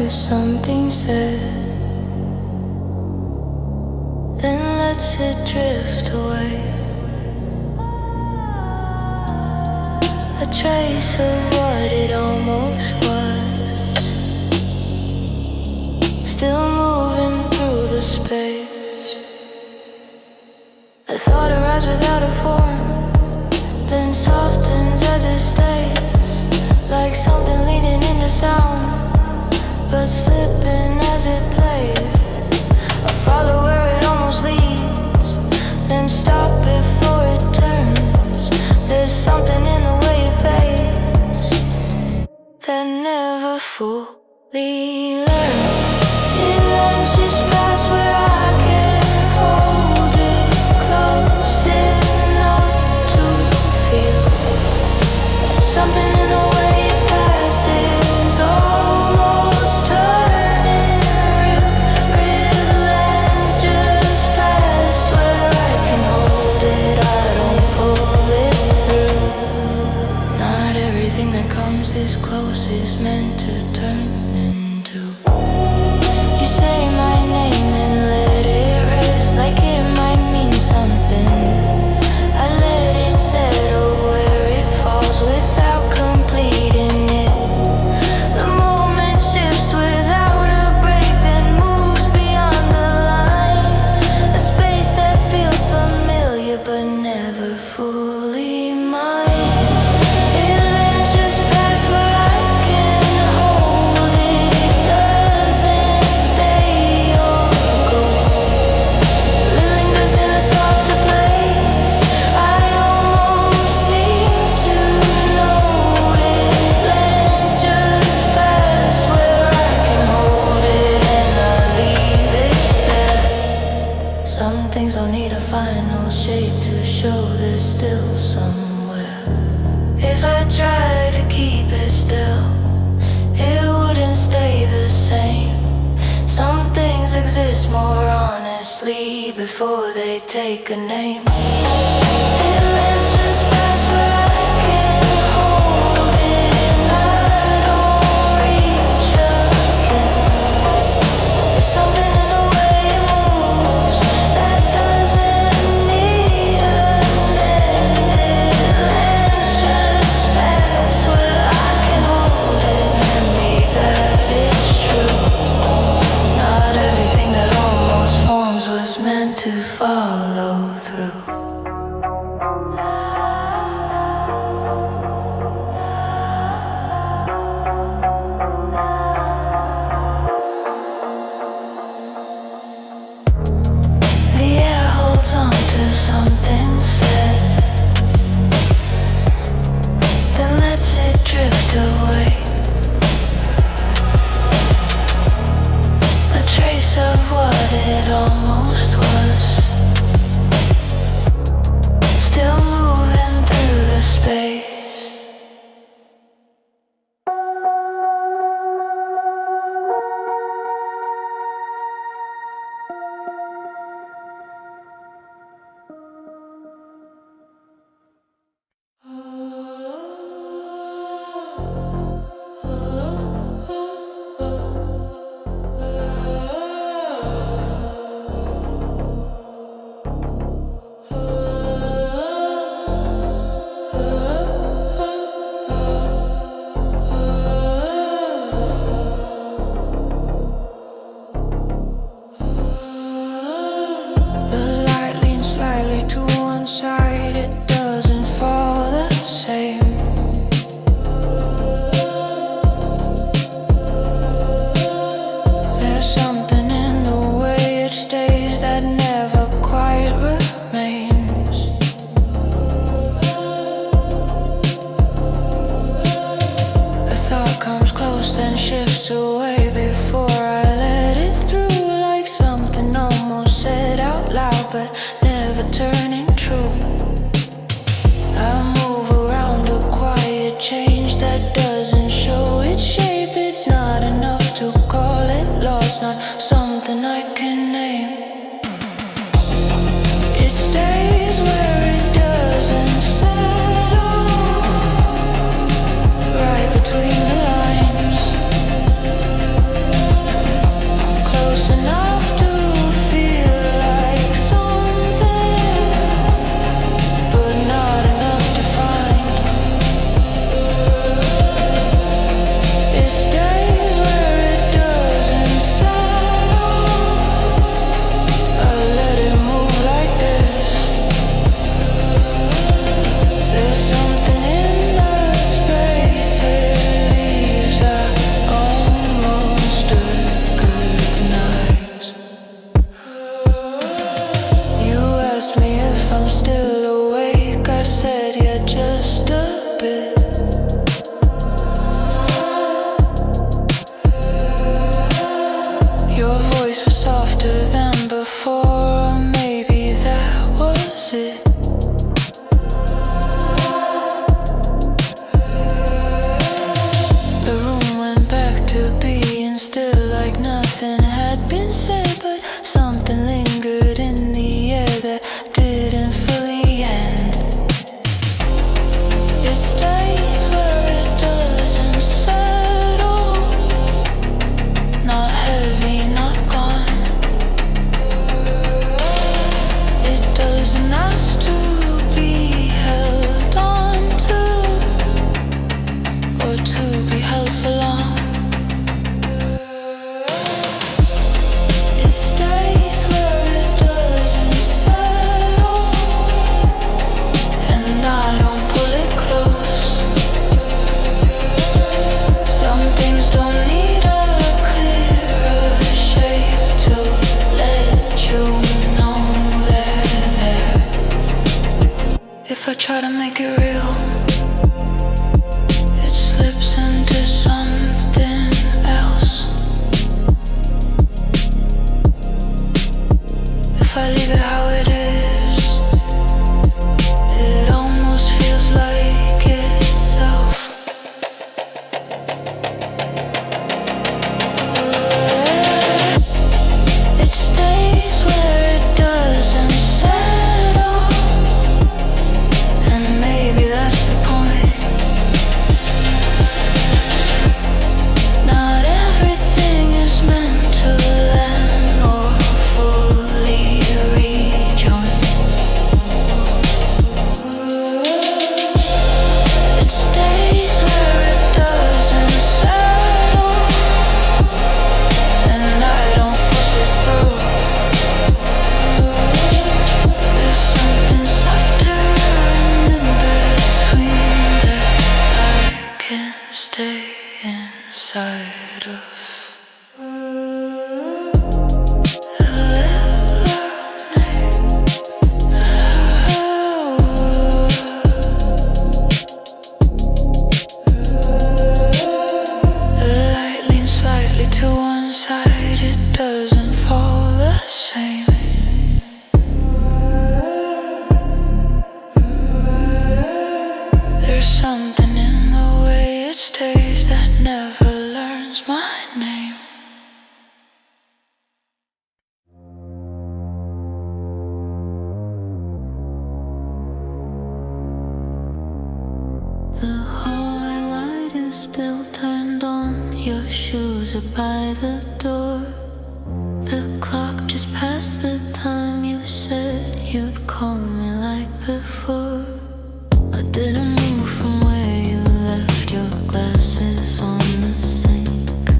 to something said, then lets it drift away. A trace of what it almost was, still moving through the space. A thought arrives without a form, then softens as it stays, like something leading into sound, but slipping as it plays. I follow where it almost leads, then stop before it turns. There's something in the way it fades that never fully learns. It lands just past where I can hold it close enough to feel something in the way it passes, almost turning real. It lands just past where I can hold it, I don't pull it through. Not everything that comes this close is meant to turn into. You say my name and let it rest, like it might mean something. I let it settle where it falls without completing it. The moment shifts without a break, then moves beyond the line. A space that feels familiar but never fully mine. It lands just past where I can hold it. It doesn't stay or go. It lingers in a softer place. I almost seem to know it lands just past where I can hold it, and I leave it there. Some things don't need a final shape to show they're still somewhere. If I tried to keep it still, it wouldn't stay the same. Some things exist more honestly before they take a name. It lands just past where I can hold it, and I don't reach again. There's something in the way it moves that doesn't need an end. It lands just past where I can hold it, and me that is true. Not everything that almost forms was meant to follow through. The air holds on to something said, then lets it drift away. A trace of what it almost was, still moving through the space. The light leans slightly to one side, it doesn't fall the same. There's something in the way it stays that never quite remains. A thought comes close then shifts away before I let it through, like something almost said out loud but never turning true. I move around a quiet change that doesn't show its shape. It's not enough to call it lost, not something I can name. It stays where it doesn't settle, right between the lines. try to make it real, it slips into something else. If I leave it how it is, it almost feels like itself. It stays where it doesn't settle, and maybe that's the point. Not everything is meant to land or fully rejoin. It stays where it doesn't settle, and I don't force it through. There's something softer in between that I can stay inside of. The light leans slightly to one side, it doesn't fall the same. There's something in the way it stays that never learns my name. The hallway light is still turned on. Your shoes are by the door. The clock just passed the time you said you'd call me like before. I didn't move from where you left your glasses on the sink.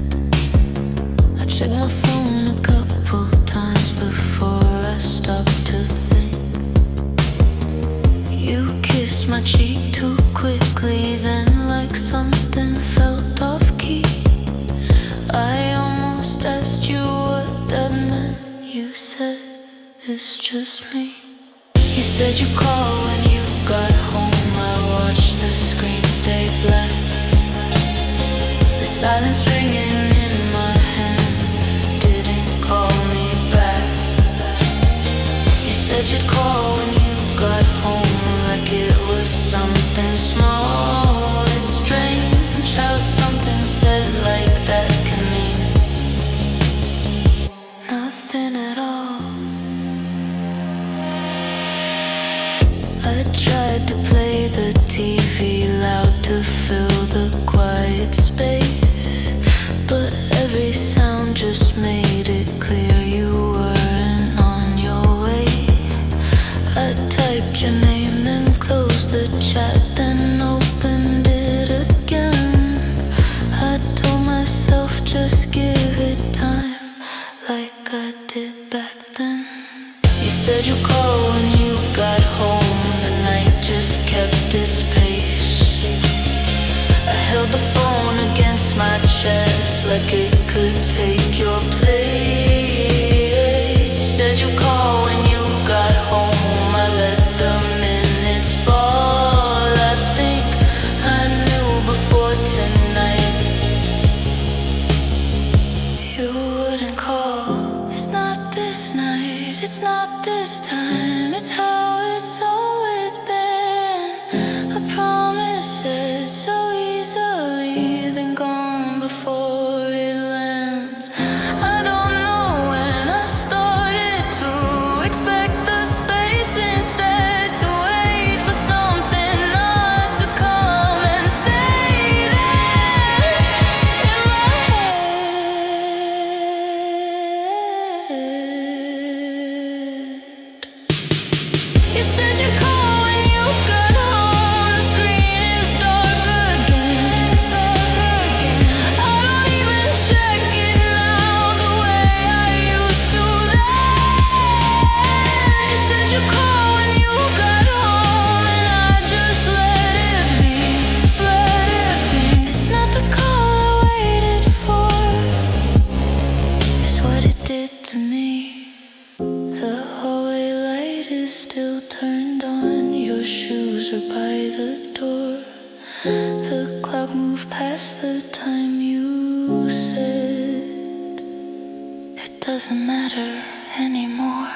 I checked my phone a couple times before I stopped to think. You kissed my cheek too quickly, then like something felt off key. I almost asked you what that meant. You said it's just me. You said you'd call when you got home. I watched the screen stay black, the silence ringing in my hand didn't call me back. You said you'd call when you got home, like it was something small. It's strange how something said like that can mean nothing at all. I tried to play the TV loud to fill the quiet space, but every sound just made it clear you weren't on your way. I typed your name, then closed the chat, then opened it again. I told myself just give it time, like I did back then. You said you'd call when you got home, the night just kept its pace. I held the phone against my chest, like it could take your place. You said you'd call when you got home, I let the minutes fall. I think I knew before tonight you wouldn't call. It's not this night, it's not this time, it's how it's always been. I promise it so easily, then gone before it lands. I don't know when I started to expect the space instead, to wait for something not to come and stay there in my head. You said you'd call when you got home, the screen is dark again. I don't even check it now the way I used to then. You said you'd call when you got home, and I just let it be, let it be. It's not the call I waited for, it's what it did to me. The hallway light is still turned on. Your shoes are by the door. The clock moved past the time you said it doesn't matter anymore.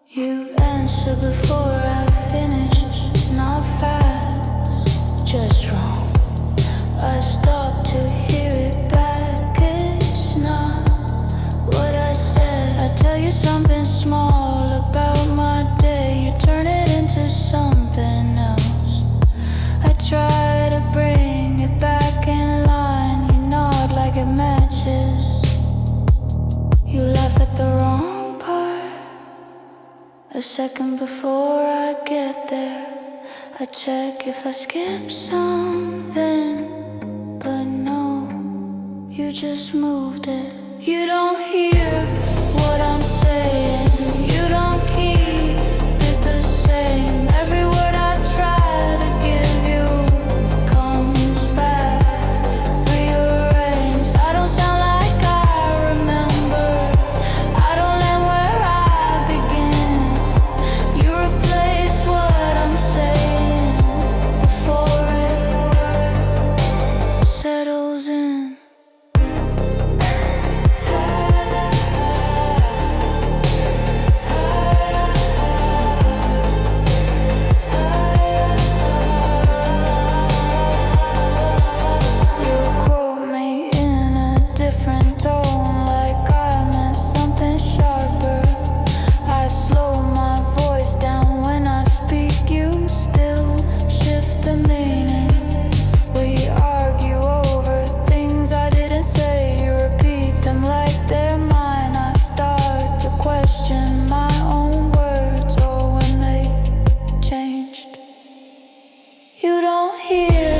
You answer before I finish, not fast, just wrong. I stop to hear it back, it's not what I said. I tell you something small about my day, you turn it into something else. I try to bring it back in line, you nod like it matches. You laugh at the wrong part. A second before I get there, I check if I skip something. But no, you just moved it. You don't hear what I'm saying, you don't keep it the same. Every word I try to give you comes back rearranged. I don't sound like I remember, I don't land where I begin. You replace what I'm saying before it settles in. You quote me in a different tone, like I meant something sharper. I slow my voice down when I speak, you still shift the meaning. We argue over things I didn't say, you repeat them like they're mine. I start to question my own words, or when they changed. You don't hear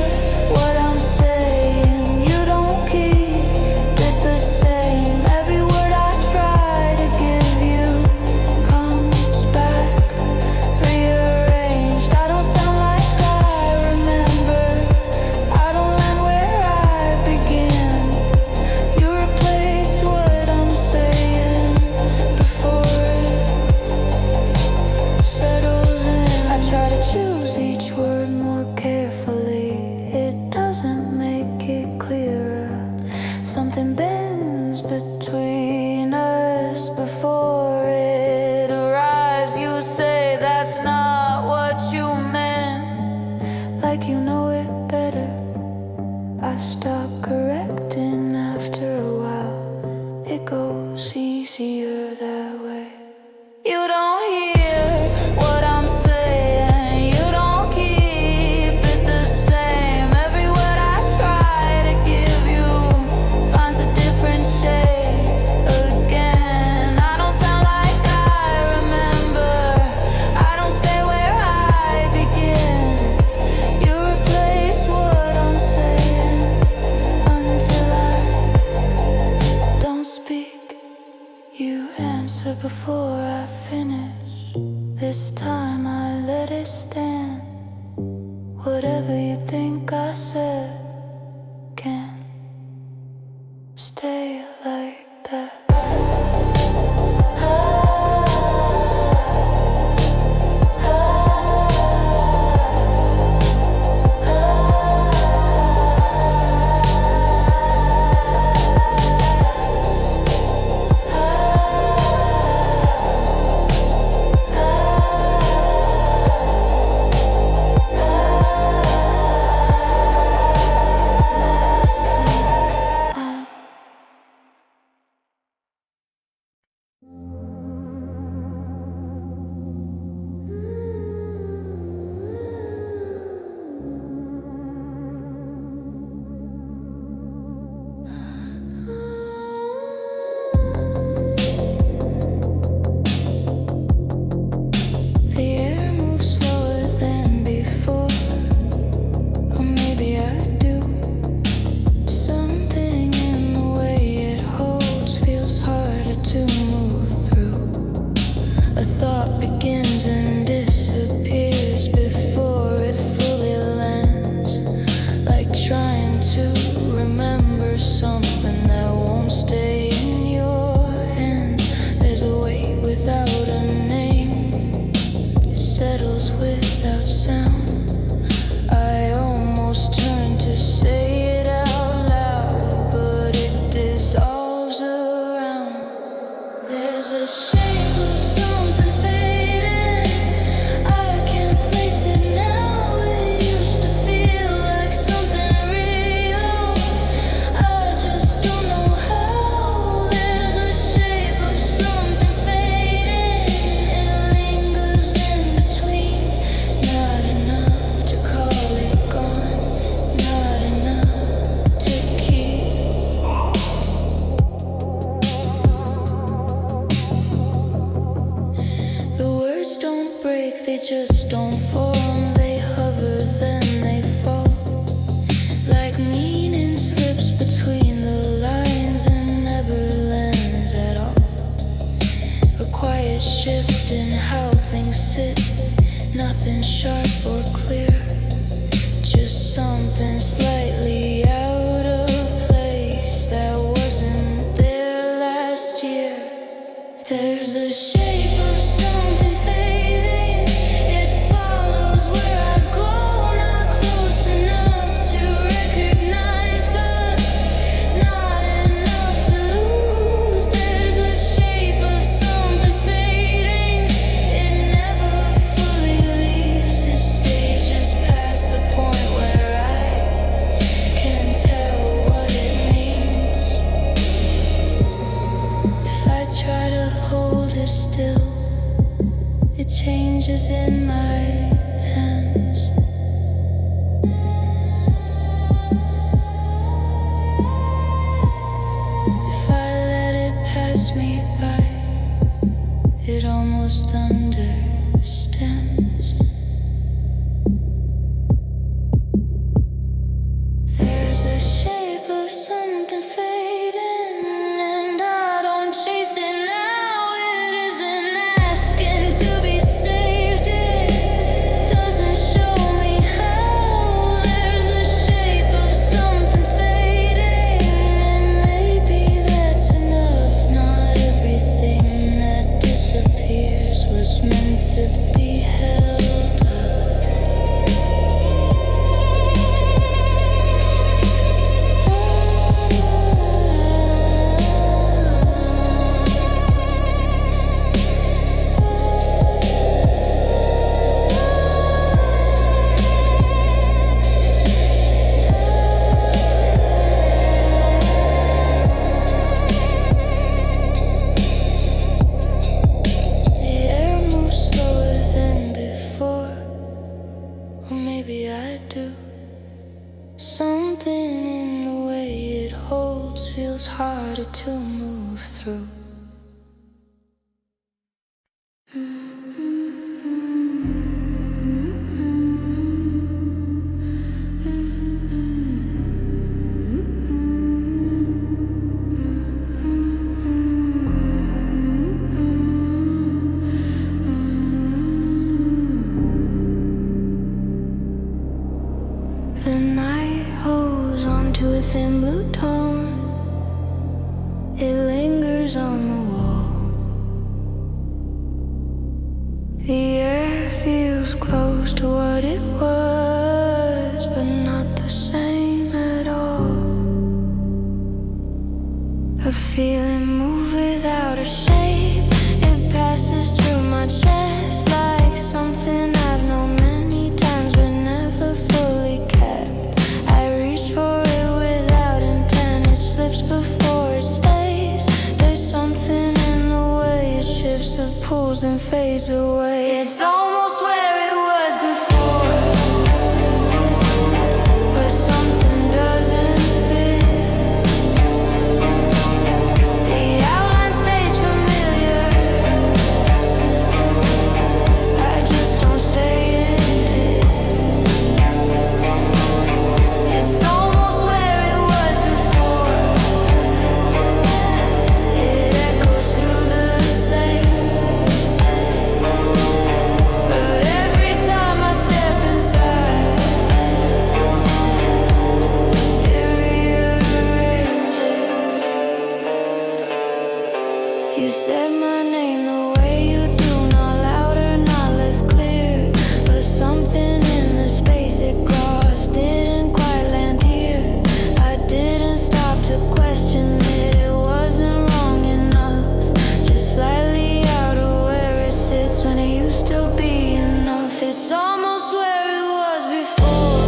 what I'm saying, you don't keep it the same. Every word I try to give you comes back rearranged. I don't sound like I remember, I don't land where I begin. You replace what I'm saying before it settles in. I try to choose each word more carefully, it doesn't make it clearer. Something bends between us before it arrives. You say that's not what you meant, like you know it better. I stop correcting after a while, it goes easier that way. You don't hear what I'm saying, you don't keep it the same. Every word I try to give you finds a different shade again. I don't sound like I remember, I don't stay where I begin. You replace what I'm saying until I don't speak. You answer before I finish, this time I let it stand. Whatever you think I said can't stay like that. they just don't form. They hover, then they fall. Like meaning slips between the lines and never lands at all. A quiet shift in how things sit. Nothing sharp or clear. Just something slightly out of place that wasn't there last year. There's a shape of something fading. It follows where I go, not close enough to recognize, but not enough to lose. There's a shape of something fading. It never fully leaves. It stays just past the point where I can tell what it means. If I try to hold it still, it changes in my hands. If I let it pass me by, it almost understands. There's a shape of something fading, and I don't chase it now. It isn't asking to be saved. It doesn't show me how. There's a shape of something fading, and maybe that's enough. Not everything that disappears was meant to be held up. The air moves slower than before, or maybe I do. Something in the way it holds feels harder to move through. The night holds onto a thin blue tone. It lingers on the wall. The air feels close to what it was, but not the same at all. A feeling move without a shape. It passes through my chest like something I've known many times but never fully kept. I reach for it without intent. It slips before it stays. There's something in the way it shifts, it pulls and fades away. It's almost where it was before, but something doesn't fit. The outline stays familiar. I just don't stay in it. It's almost where it was before. It echoes through the same. But every time I step inside, it rearranges. You said my name the way you do, not louder, not less clear. But something in the space it crossed didn't quite land here. I didn't stop to question it, it wasn't wrong enough. Just slightly out of where it sits when it used to be enough. It's almost where it was before.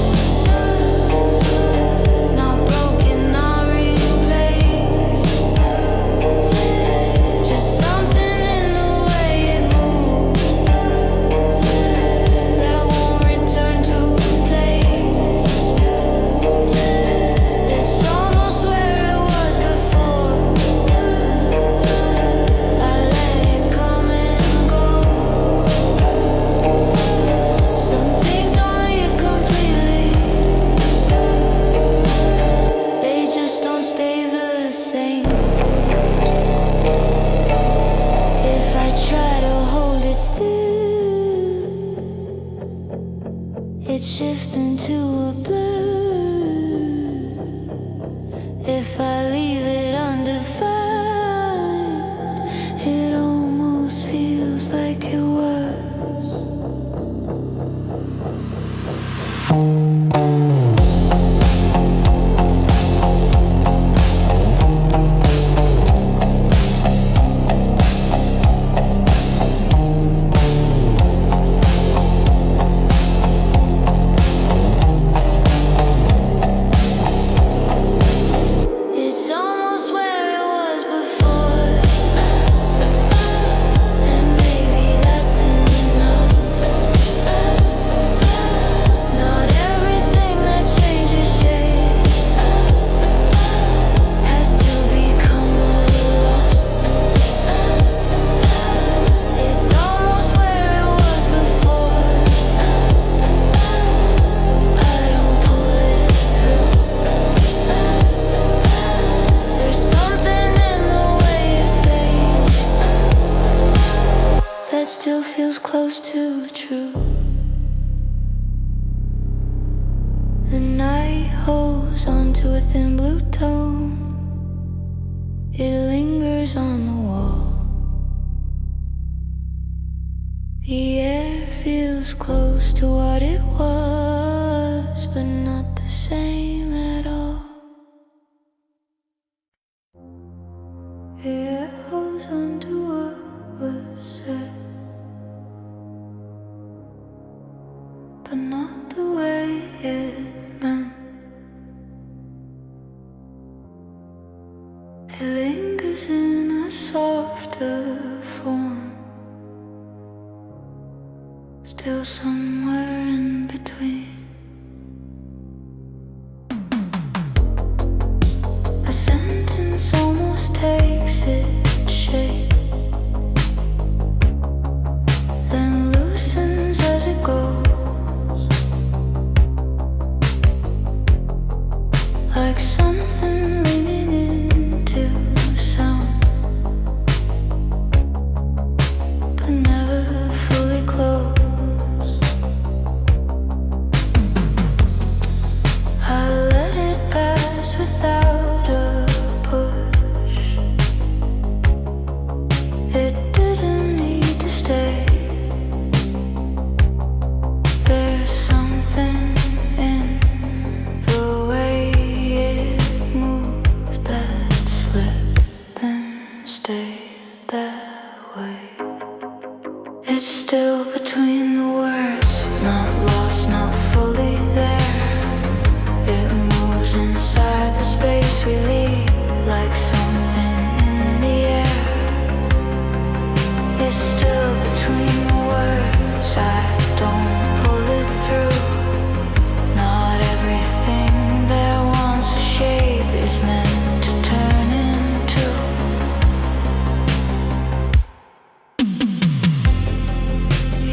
Not broken, not replaced. Just something in the still feels close to true. The night holds onto a thin blue tone. It lingers on the wall. The air feels close to what it was, but not the same at all. The air holds onto what was said, but not the way it meant. It lingers in a softer form, still somewhere in between. A sentence almost takes its shape, then loosens as it goes, like something leaning into sound, but never fully closed. I let it pass without a push. It didn't need to stay. There's something in the way it moved that slipped, then stayed that way. It's still between the words, not lost, not fully there. It moves inside the space we leave, like something in the air. It's still between the words, I don't pull it through. Not everything that wants a shape is meant to turn into.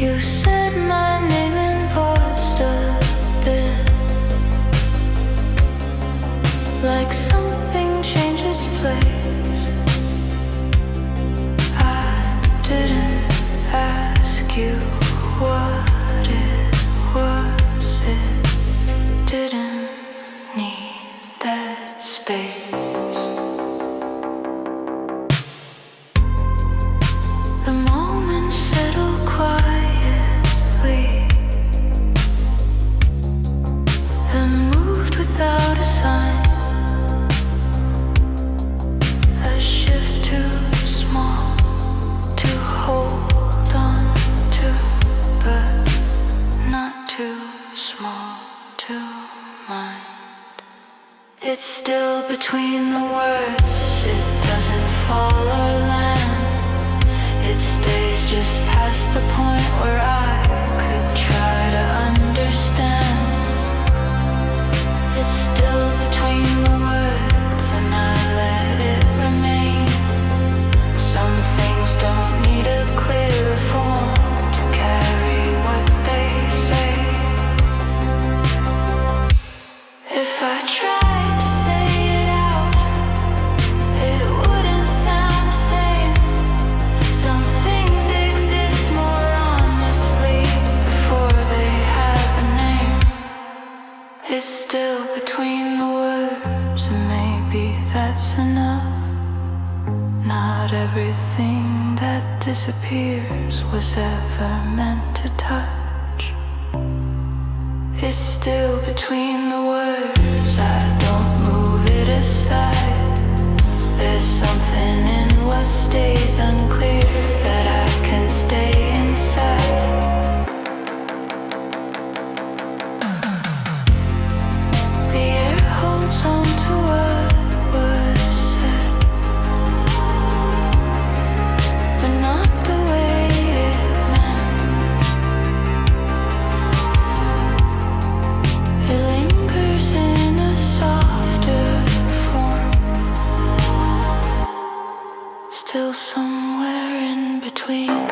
You said my name and paused a bit, like something changed its place. I didn't ask you what it was. It didn't need that space. The moment settled quietly, then moved without a sign. A shift too small to hold on to, but not too small to mind. It's still between the words, it doesn't fall or land. It stays just past the point where I could try to understand. It's still between the words and I let it remain. Some things don't need a clear form to carry what they say. If I tried to say it out, it wouldn't sound the same. Some things exist more honestly before they have a name. It's still between the words, and maybe that's enough. Not everything that disappears was ever meant to touch. It's still between the words, I don't move it aside. There's something in what stays unclear that I can stay inside. The air holds on to what was said, but not the way it meant. It lingers in a softer form, still somewhere in between.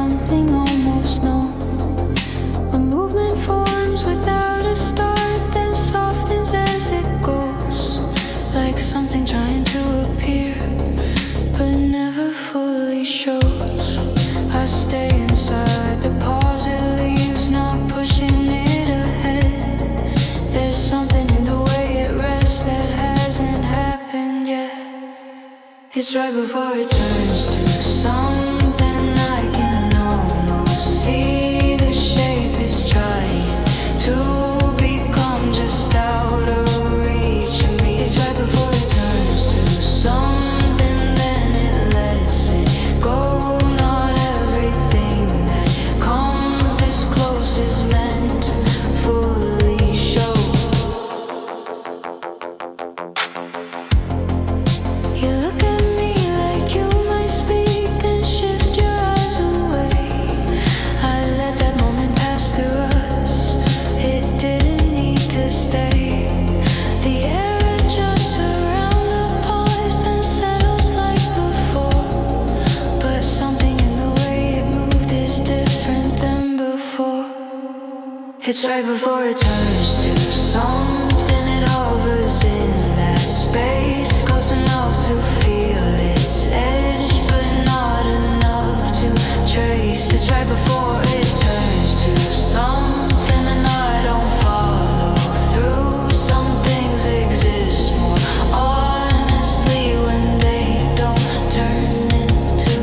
something almost known. A movement forms without a start, then softens as it goes, like something trying to appear, but never fully shows. I stay inside the pause it leaves, not pushing it ahead. There's something in the way it rests that hasn't happened yet. It's right before it turns to something I can almost see. The shape is trying to become just out of reach of me. It's right before it turns to something, then it lets it go. Not everything that comes this close is meant to fully show. You look at me like you might speak, then shift your eyes away. I let that moment pass through us. It didn't need to stay. The air adjusts around the pause, then settles like before. But something in the way it moved is different than before. It's right before it turns to something. It hovers in that space, close enough to feel its edge, but not enough to trace. It's right before it turns to something, and I don't follow through. Some things exist more honestly when they don't turn into.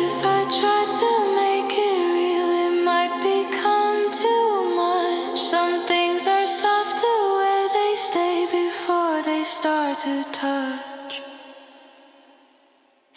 If I try to make it real, it might become too much. Some things are softer where they stay before they start to touch.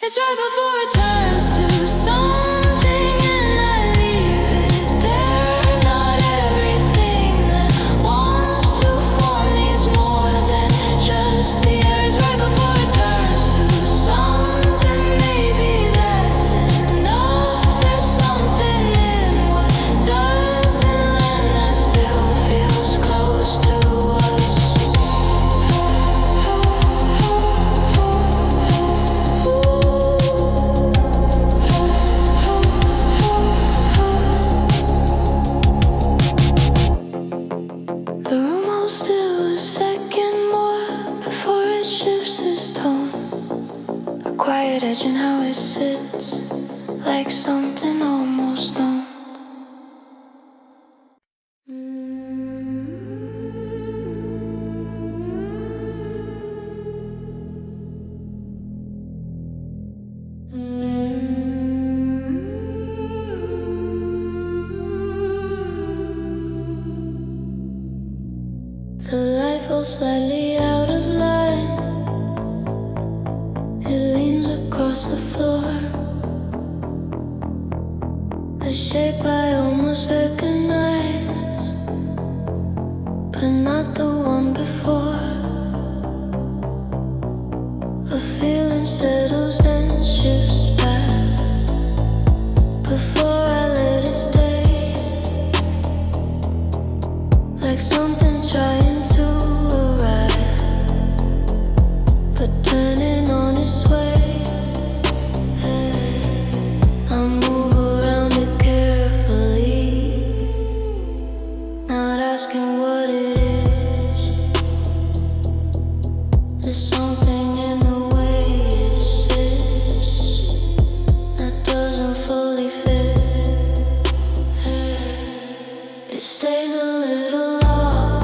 It's right before it turns to something, and I leave it there. Not everything that wants to form needs more than just the air. It's right before it turns to something. Maybe that's enough. There's something in what doesn't land that still feels close to us. The room holds still a second more before it shifts its tone. A quiet edge in how it sits, like something almost known. The light falls slightly out of line. It leans across the floor. A shape I almost recognize, but not the one before. A feeling settles then shifts back before I let it stay, like something trying to arrive, but turning on its way. I move around it carefully, not asking what it is. There's something in the way it sits that doesn't fully fit. It stays a little off,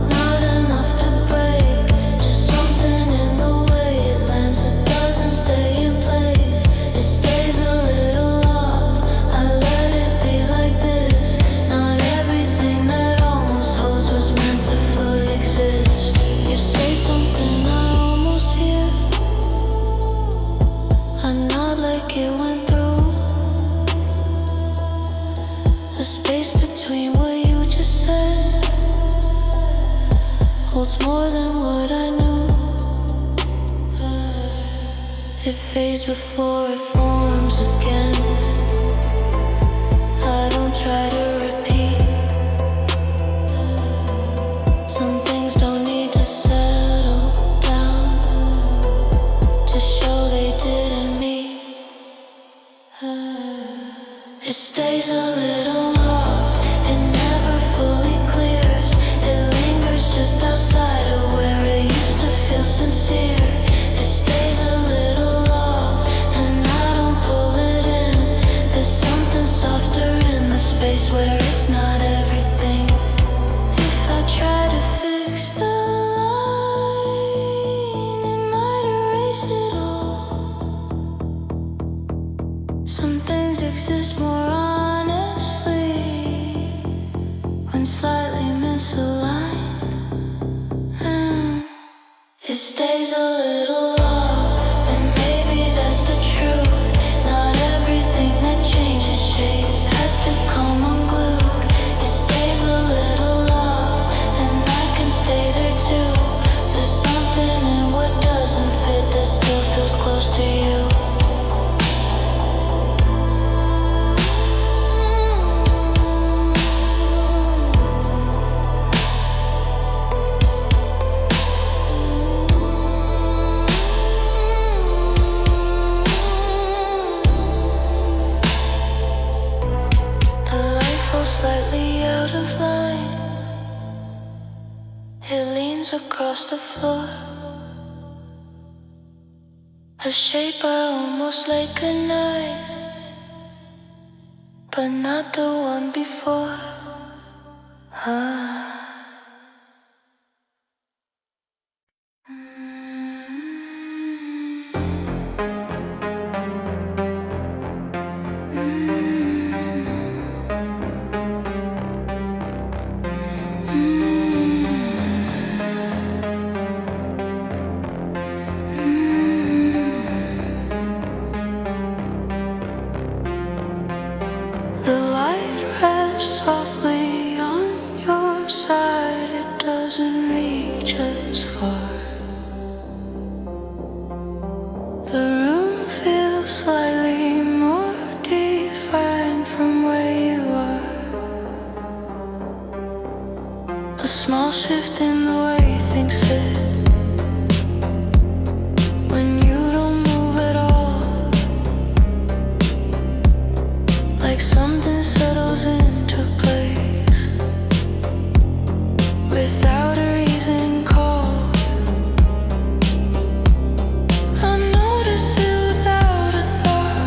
not enough to break. Just something in the way it lands that doesn't stay in place. It stays a little off, I let it be like this. Not everything that almost holds was meant to fully exist. You say something I almost hear, I nod like it went through. The space between what you just said holds more than what I knew. It fades before it forms again. I don't try to repeat. Some things don't need to settle down to show they didn't meet. It stays a little off, it never fully clears. It lingers just outside of where it used to feel sincere. It stays a little off, and I don't pull it in. There's something softer in the space where it's not everything. If I try to fix the line, it might erase it all. Some things exist more honestly when slightly misaligned. It stays a little off, and maybe that's the truth. Not everything that changes shape has to come unglued. It stays a little off, and I can stay there too. There's something in what doesn't fit that still feels close to you. Slightly out of line, it leans across the floor. A shape I almost recognize, but not the one before. The light rests softly on your side, it doesn't reach as far. The room feels slightly more defined from where you are. A small shift in the way things sit. When you don't move at all, like something settles into place without a reason called. I notice it without a thought,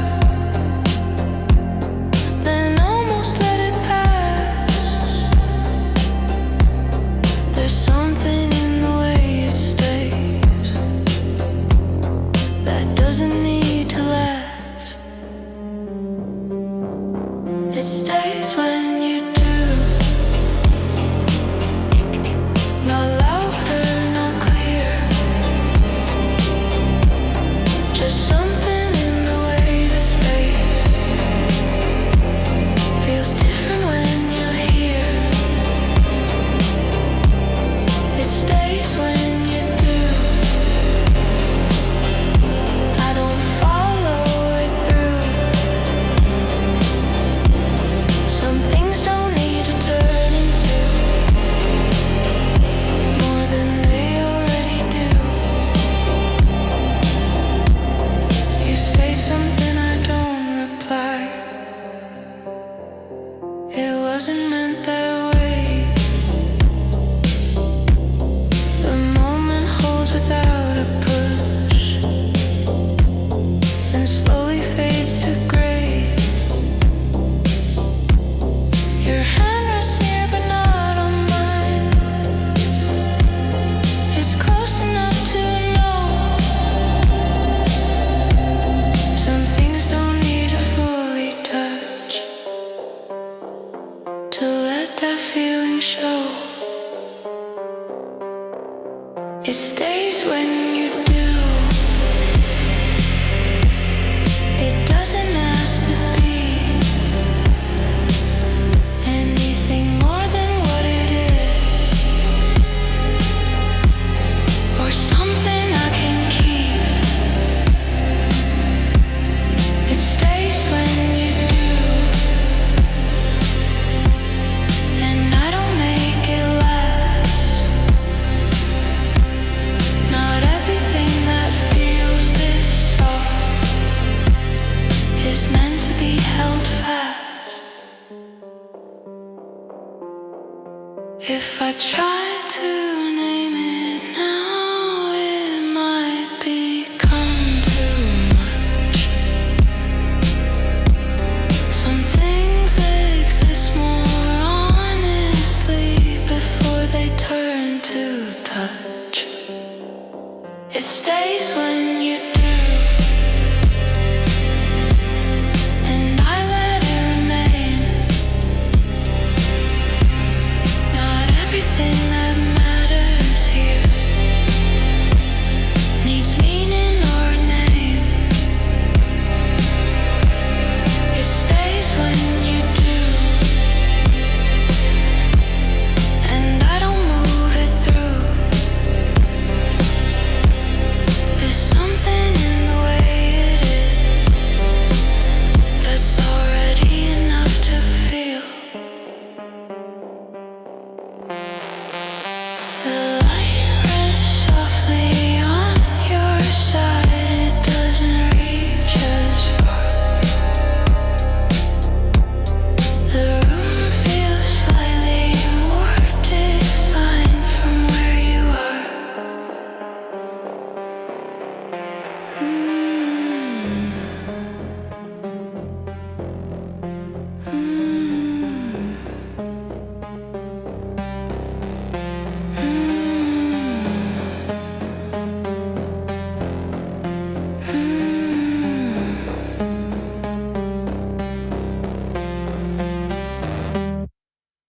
then almost let it pass. There's something in the way it stays that doesn't need to last. It stays when you do. Not louder, not clear. Just something in the way the space feels different when you're here. It stays when you do. I don't follow it through. Some things don't need to turn into more than they already do. You say something, I don't reply. It wasn't meant that way. The moment holds without a push, then slowly fades to gray. Your hand rests near but not on mine. It's close enough to know. Some things don't need to fully touch to let that feeling show. It stays when you do. It doesn't ask to be anything more than what it is, or something I can keep. It stays when you do, and I don't make it last. Not everything If I try to name